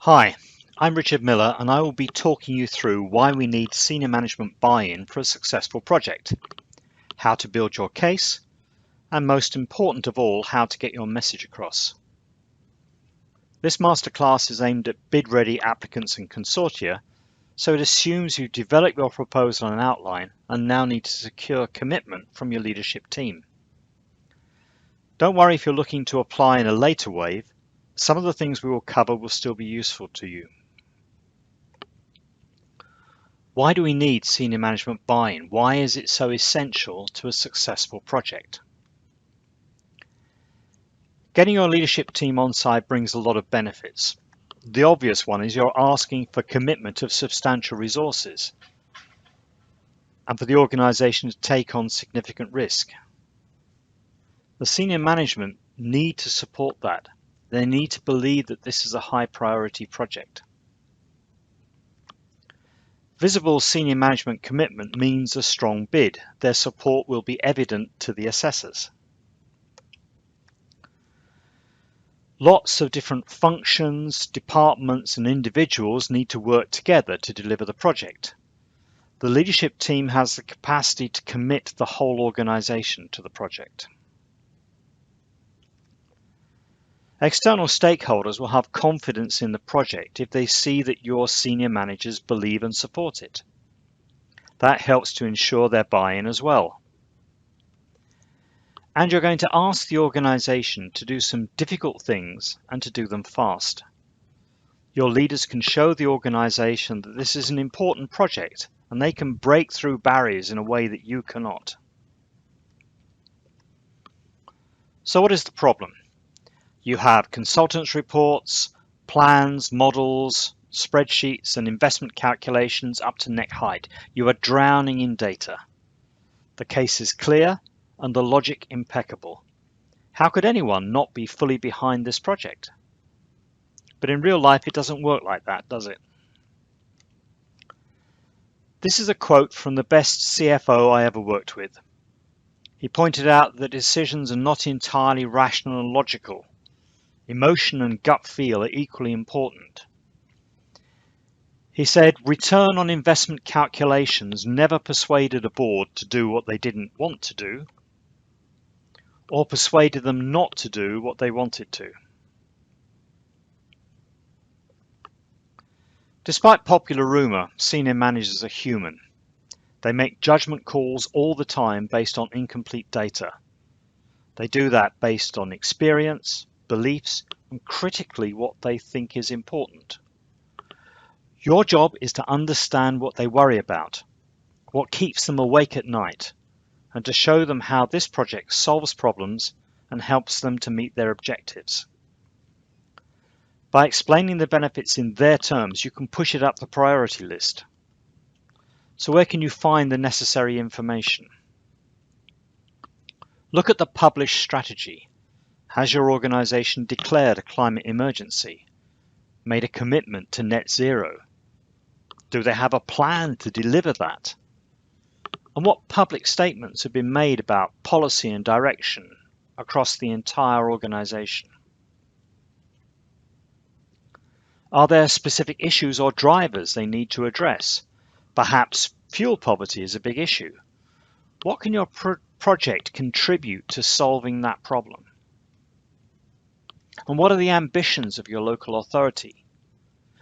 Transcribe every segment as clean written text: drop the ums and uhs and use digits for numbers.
Hi, I'm Richard Miller and I will be talking you through why we need senior management buy-in for a successful project, how to build your case, and most important of all, how to get your message across. This masterclass is aimed at bid-ready applicants and consortia, so it assumes you develop your proposal and outline and now need to secure commitment from your leadership team. Don't worry if you're looking to apply in a later wave, some of the things we will cover will still be useful to you. Why do we need senior management buy-in? Why is it so essential to a successful project? Getting your leadership team on side brings a lot of benefits. The obvious one is you're asking for commitment of substantial resources and for the organization to take on significant risk. The senior management need to support that. They need to believe that this is a high priority project. Visible senior management commitment means a strong bid. Their support will be evident to the assessors. Lots of different functions, departments, and individuals need to work together to deliver the project. The leadership team has the capacity to commit the whole organization to the project. External stakeholders will have confidence in the project if they see that your senior managers believe and support it. That helps to ensure their buy-in as well. And you're going to ask the organization to do some difficult things and to do them fast. Your leaders can show the organization that this is an important project and they can break through barriers in a way that you cannot. So what is the problem? You have consultants' reports, plans, models, spreadsheets, and investment calculations up to neck height. You are drowning in data. The case is clear and the logic impeccable. How could anyone not be fully behind this project? But in real life, it doesn't work like that, does it? This is a quote from the best CFO I ever worked with. He pointed out that decisions are not entirely rational and logical. Emotion and gut feel are equally important. He said, return on investment calculations never persuaded a board to do what they didn't want to do, or persuaded them not to do what they wanted to. Despite popular rumor, senior managers are human. They make judgment calls all the time based on incomplete data. They do that based on experience, beliefs, and critically what they think is important. Your job is to understand what they worry about, what keeps them awake at night, and to show them how this project solves problems and helps them to meet their objectives. By explaining the benefits in their terms, you can push it up the priority list. So where can you find the necessary information? Look at the published strategy. Has your organization declared a climate emergency? Made a commitment to net zero? Do they have a plan to deliver that? And what public statements have been made about policy and direction across the entire organization? Are there specific issues or drivers they need to address? Perhaps fuel poverty is a big issue. What can your project contribute to solving that problem? And what are the ambitions of your local authority?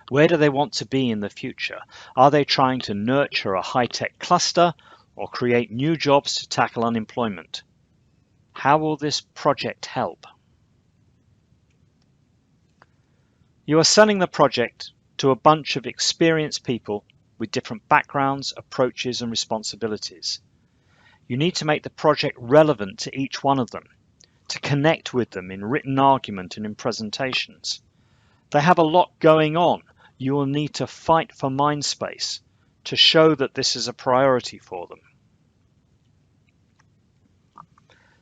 Where do they want to be in the future? Are they trying to nurture a high-tech cluster or create new jobs to tackle unemployment? How will this project help? You are selling the project to a bunch of experienced people with different backgrounds, approaches, and responsibilities. You need to make the project relevant to each one of them, to connect with them in written argument and in presentations. They have a lot going on. You will need to fight for mind space to show that this is a priority for them.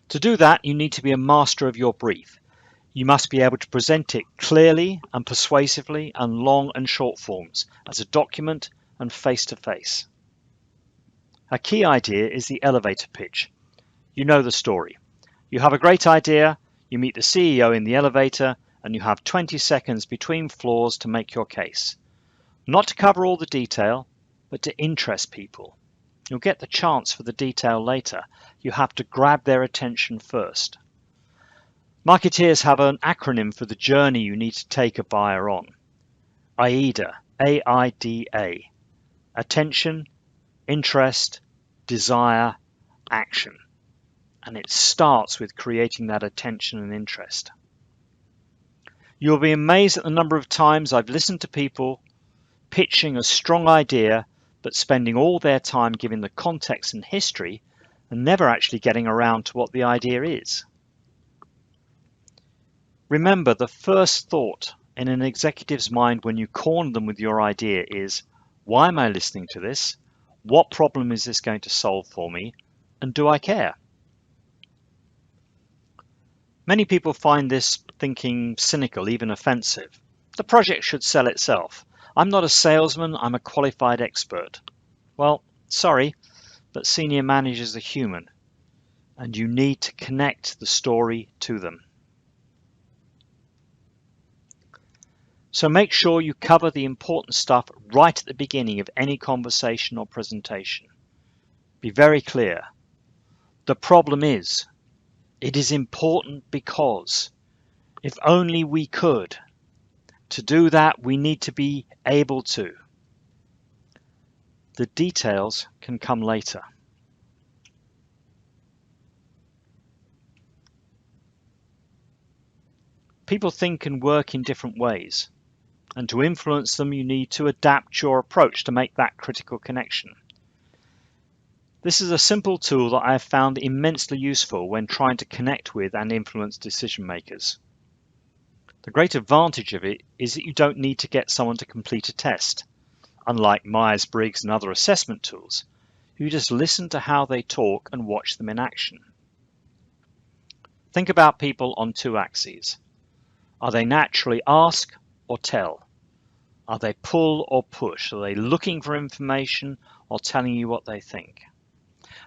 To do that, you need to be a master of your brief. You must be able to present it clearly and persuasively and long and short forms, as a document and face-to-face. A key idea is the elevator pitch. You know the story. You have a great idea, you meet the CEO in the elevator, and you have 20 seconds between floors to make your case. Not to cover all the detail, but to interest people. You'll get the chance for the detail later. You have to grab their attention first. Marketeers have an acronym for the journey you need to take a buyer on. AIDA, A-I-D-A. Attention, interest, desire, action. And it starts with creating that attention and interest. You'll be amazed at the number of times I've listened to people pitching a strong idea, but spending all their time giving the context and history and never actually getting around to what the idea is. Remember, the first thought in an executive's mind when you corner them with your idea is, why am I listening to this? What problem is this going to solve for me? And do I care? Many people find this thinking cynical, even offensive. The project should sell itself. I'm not a salesman, I'm a qualified expert. Well, sorry, but senior managers are human, and you need to connect the story to them. So make sure you cover the important stuff right at the beginning of any conversation or presentation. Be very clear. The problem is, it is important because if only we could. To do that, we need to be able to. The details can come later. People think and work in different ways, and to influence them, you need to adapt your approach to make that critical connection. This is a simple tool that I have found immensely useful when trying to connect with and influence decision makers. The great advantage of it is that you don't need to get someone to complete a test. Unlike Myers-Briggs and other assessment tools, you just listen to how they talk and watch them in action. Think about people on two axes. Are they naturally ask or tell? Are they pull or push? Are they looking for information or telling you what they think?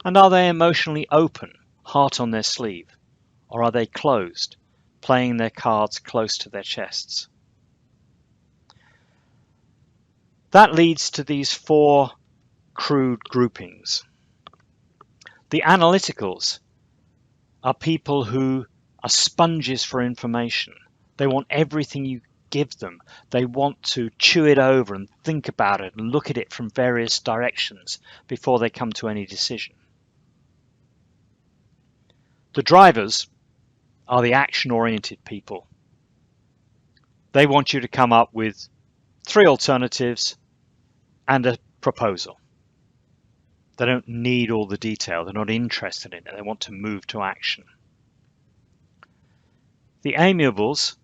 And are they emotionally open, heart on their sleeve? Or are they closed, playing their cards close to their chests? That leads to these four crude groupings. The analyticals are people who are sponges for information. They want everything you give them. They want to chew it over and think about it and look at it from various directions before they come to any decision. The drivers are the action-oriented people. They want you to come up with 3 alternatives and a proposal. They don't need all the detail. They're not interested in it. They want to move to action. The amiables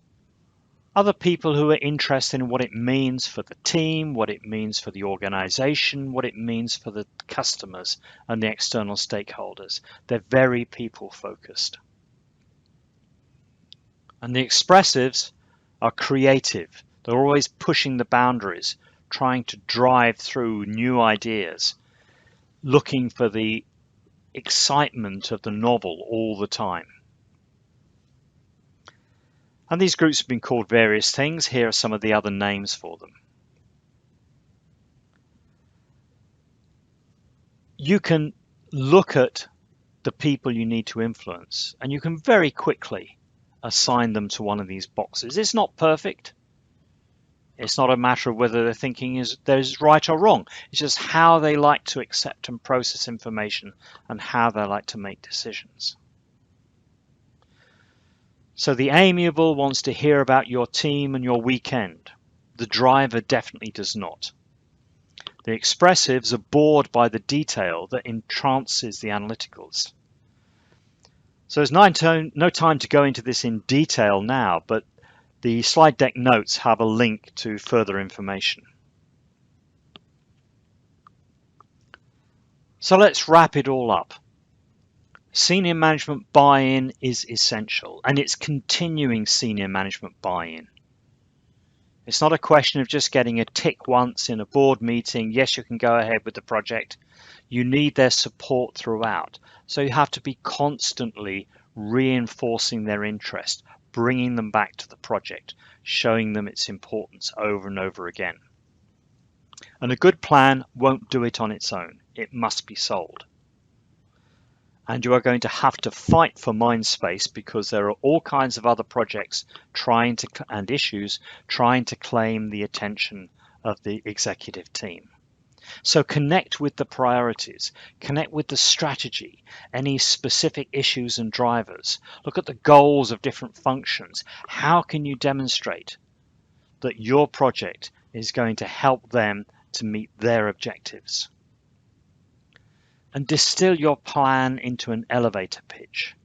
are the people who are interested in what it means for the team, what it means for the organization, what it means for the customers and the external stakeholders. They're very people-focused. And the expressives are creative. They're always pushing the boundaries, trying to drive through new ideas, looking for the excitement of the novel all the time. And these groups have been called various things. Here are some of the other names for them. You can look at the people you need to influence, and you can very quickly assign them to one of these boxes. It's not perfect. It's not a matter of whether their thinking is right or wrong. It's just how they like to accept and process information and how they like to make decisions. So the amiable wants to hear about your team and your weekend. The driver definitely does not. The expressives are bored by the detail that entrances the analyticals. So there's no time to go into this in detail now, but the slide deck notes have a link to further information. So let's wrap it all up. Senior management buy-in is essential, and it's continuing senior management buy-in. It's not a question of just getting a tick once in a board meeting, yes, you can go ahead with the project. You need their support throughout. So you have to be constantly reinforcing their interest, bringing them back to the project, showing them its importance over and over again. And a good plan won't do it on its own. It must be sold. And you are going to have to fight for mind space because there are all kinds of other projects and issues trying to claim the attention of the executive team. So connect with the priorities, connect with the strategy, any specific issues and drivers. Look at the goals of different functions. How can you demonstrate that your project is going to help them to meet their objectives? And distill your plan into an elevator pitch.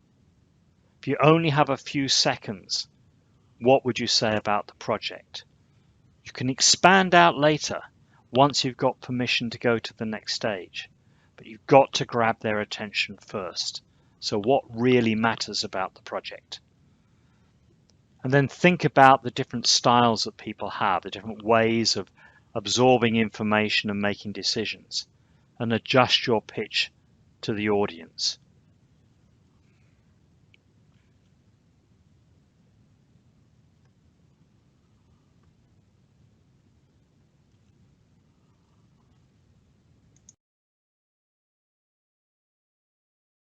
If you only have a few seconds, what would you say about the project? You can expand out later once you've got permission to go to the next stage, but you've got to grab their attention first. So what really matters about the project? And then think about the different styles that people have, the different ways of absorbing information and making decisions, and adjust your pitch to the audience.